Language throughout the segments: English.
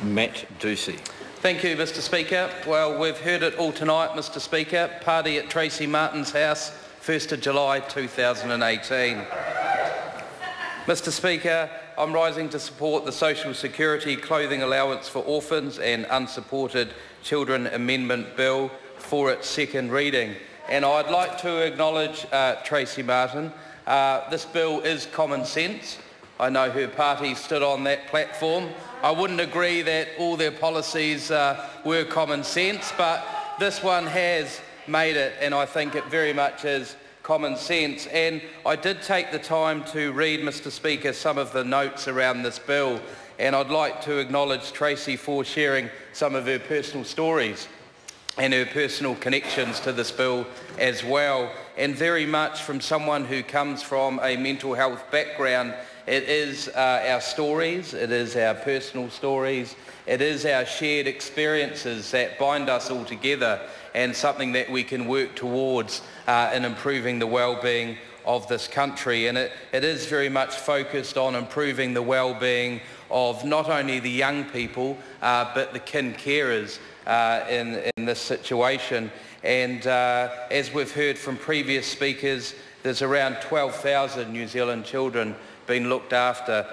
Matt Ducey. Thank you, Mr Speaker. Well, we've heard it all tonight, Mr Speaker. Party at Tracy Martin's house, 1st of July 2018. Mr Speaker, I'm rising to support the Social Security Clothing Allowance for Orphans and Unsupported Children Amendment Bill for its second reading. And I'd like to acknowledge Tracy Martin. This bill is common sense. I know her party stood on that platform. I wouldn't agree that all their policies were common sense, but this one has made it, and I think it very much is common sense. And I did take the time to read, Mr Speaker, some of the notes around this bill, and I'd like to acknowledge Tracy for sharing some of her personal stories and her personal connections to this bill as well. And very much from someone who comes from a mental health background, it is our stories, it is our personal stories, it is our shared experiences that bind us all together, and something that we can work towards in improving the well-being of this country. And it is very much focused on improving the well-being of not only the young people but the kin carers in this situation. And as we've heard from previous speakers, there's around 12,000 New Zealand children being looked after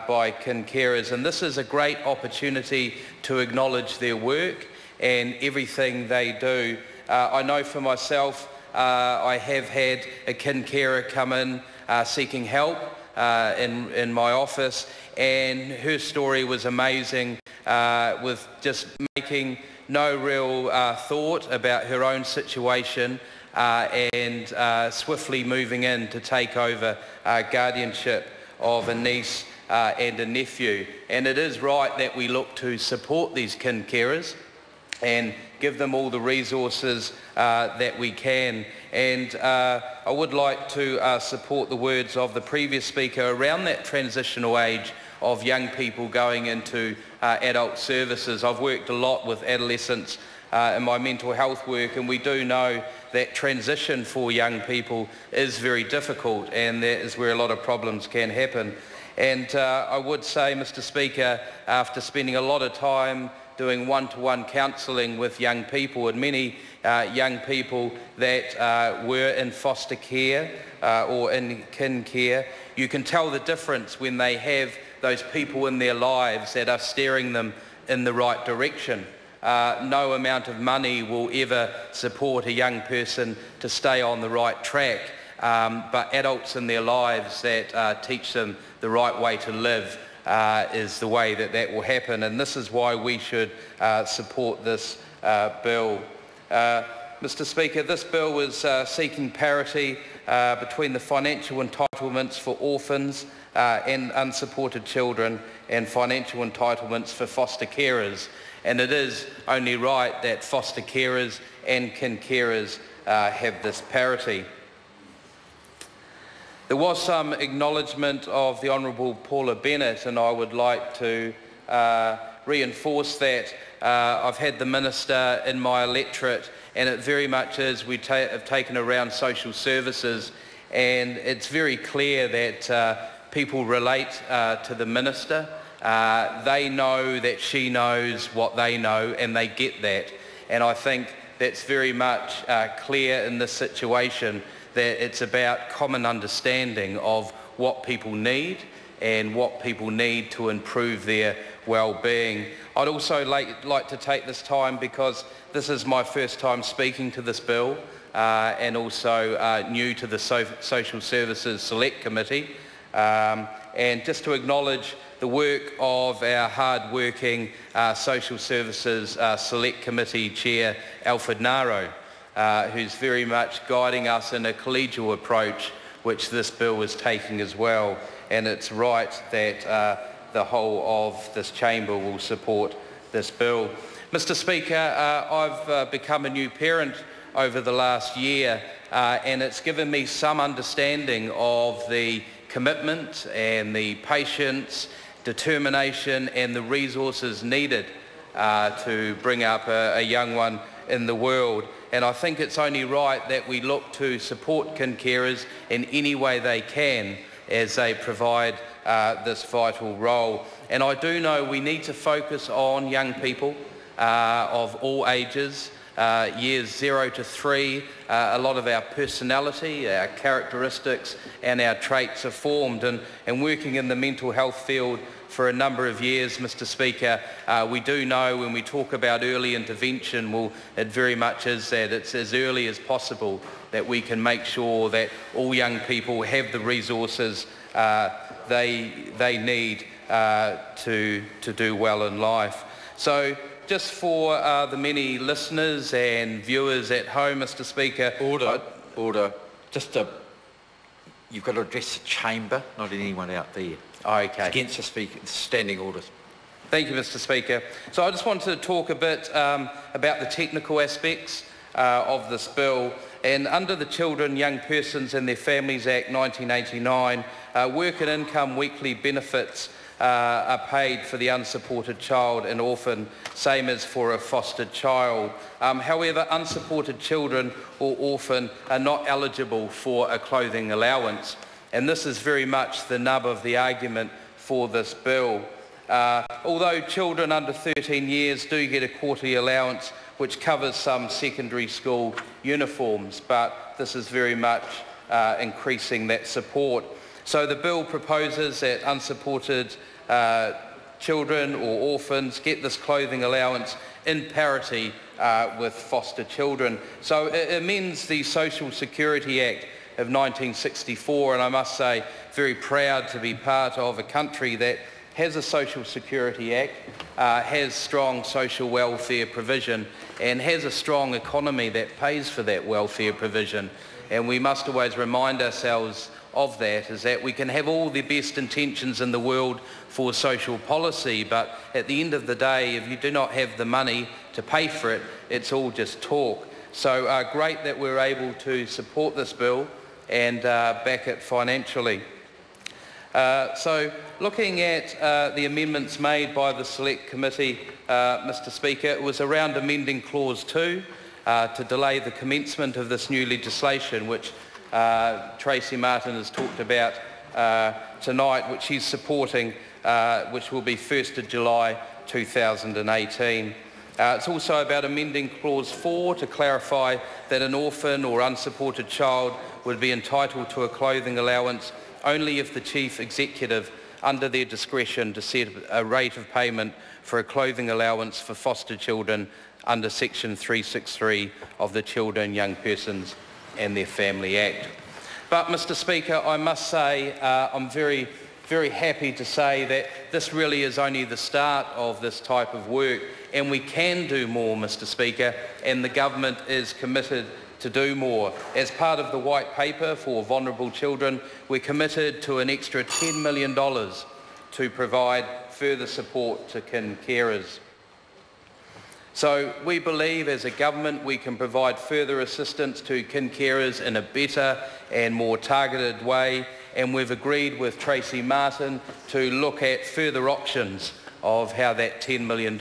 by kin carers, and this is a great opportunity to acknowledge their work and everything they do. I know for myself, I have had a kin carer come in seeking help in my office, and her story was amazing, with just making no real thought about her own situation and swiftly moving in to take over guardianship of a niece and a nephew. And it is right that we look to support these kin carers and give them all the resources that we can. And I would like to support the words of the previous speaker around that transitional age of young people going into adult services. I've worked a lot with adolescents in my mental health work, and we do know that transition for young people is very difficult, and that is where a lot of problems can happen. And I would say, Mr Speaker, after spending a lot of time doing one-to-one counselling with young people, and many young people that were in foster care or in kin care, you can tell the difference when they have those people in their lives that are steering them in the right direction. No amount of money will ever support a young person to stay on the right track, but adults in their lives that teach them the right way to live is the way that that will happen, and this is why we should support this bill. Mr Speaker, this bill was seeking parity between the financial entitlements for orphans and unsupported children and financial entitlements for foster carers. And it is only right that foster carers and kin carers have this parity. There was some acknowledgement of the Honourable Paula Bennett, and I would like to reinforce that. I've had the Minister in my electorate, and it very much is, we have taken around social services, and it's very clear that people relate to the Minister. They know that she knows what they know, and they get that. And I think that's very much clear in this situation, that it's about common understanding of what people need and what people need to improve their well-being. I'd also like to take this time, because this is my first time speaking to this bill, and also new to the Social Services Select Committee, and just to acknowledge the work of our hard-working Social Services Select Committee Chair, Alfred Naro, who's very much guiding us in a collegial approach, which this bill is taking as well. And it's right that the whole of this chamber will support this bill. Mr Speaker, I've become a new parent over the last year, and it's given me some understanding of the commitment and the patience, determination and the resources needed to bring up a young one in the world. And I think it's only right that we look to support kin carers in any way they can, as they provide this vital role. And I do know we need to focus on young people of all ages, years 0 to 3. A lot of our personality, our characteristics and our traits are formed. And working in the mental health field for a number of years, Mr Speaker, we do know when we talk about early intervention, well, it very much is that it's as early as possible that we can make sure that all young people have the resources they need to do well in life. So just for the many listeners and viewers at home, Mr Speaker... Order. You've got to address the chamber, not anyone out there. Okay. It's against the Speaker, standing orders. Thank you, Mr Speaker. So I just wanted to talk a bit about the technical aspects of this bill. And under the Children, Young Persons and Their Families Act 1989, work and income weekly benefits are paid for the unsupported child and orphan, same as for a fostered child. However, unsupported children or orphan are not eligible for a clothing allowance, and this is very much the nub of the argument for this bill. Although children under 13 years do get a quarterly allowance which covers some secondary school uniforms, but this is very much increasing that support. So the bill proposes that unsupported children or orphans get this clothing allowance in parity with foster children. So it amends the Social Security Act of 1964, and I must say, very proud to be part of a country that has a Social Security Act, has strong social welfare provision, and has a strong economy that pays for that welfare provision. And we must always remind ourselves of that, is that we can have all the best intentions in the world for social policy, but at the end of the day, if you do not have the money to pay for it, it's all just talk. So great that we're able to support this bill and back it financially. So looking at the amendments made by the Select Committee, Mr Speaker, it was around amending Clause 2 to delay the commencement of this new legislation, which Tracy Martin has talked about tonight, which he's supporting, which will be 1st of July 2018. It's also about amending Clause 4 to clarify that an orphan or unsupported child would be entitled to a clothing allowance only if the Chief Executive, under their discretion, to set a rate of payment for a clothing allowance for foster children under Section 363 of the Children, Young Persons and Their Family Act. But, Mr Speaker, I must say I'm very, very happy to say that this really is only the start of this type of work, and we can do more, Mr Speaker, and the government is committed to do more. As part of the White Paper for vulnerable children, we're committed to an extra $10 million to provide further support to kin carers. So we believe as a government we can provide further assistance to kin carers in a better and more targeted way, and we've agreed with Tracy Martin to look at further options of how that $10 million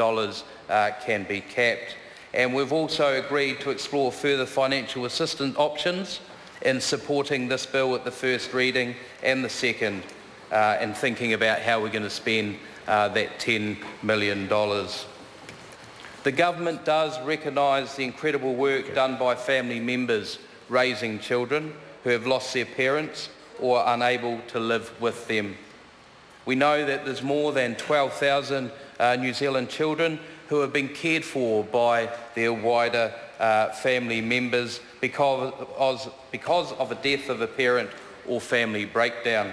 can be capped. And we've also agreed to explore further financial assistance options in supporting this bill at the first reading and the second, and thinking about how we're going to spend that $10 million. The government does recognise the incredible work done by family members raising children who have lost their parents or are unable to live with them. We know that there's more than 12,000 New Zealand children who have been cared for by their wider family members because of a death of a parent or family breakdown.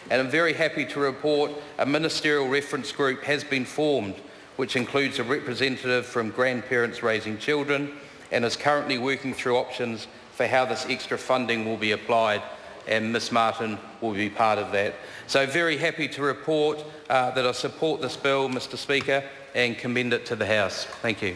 And I'm very happy to report a ministerial reference group has been formed, which includes a representative from Grandparents Raising Children, and is currently working through options for how this extra funding will be applied, and Ms Martin will be part of that. So very happy to report that I support this bill, Mr Speaker, and commend it to the House. Thank you.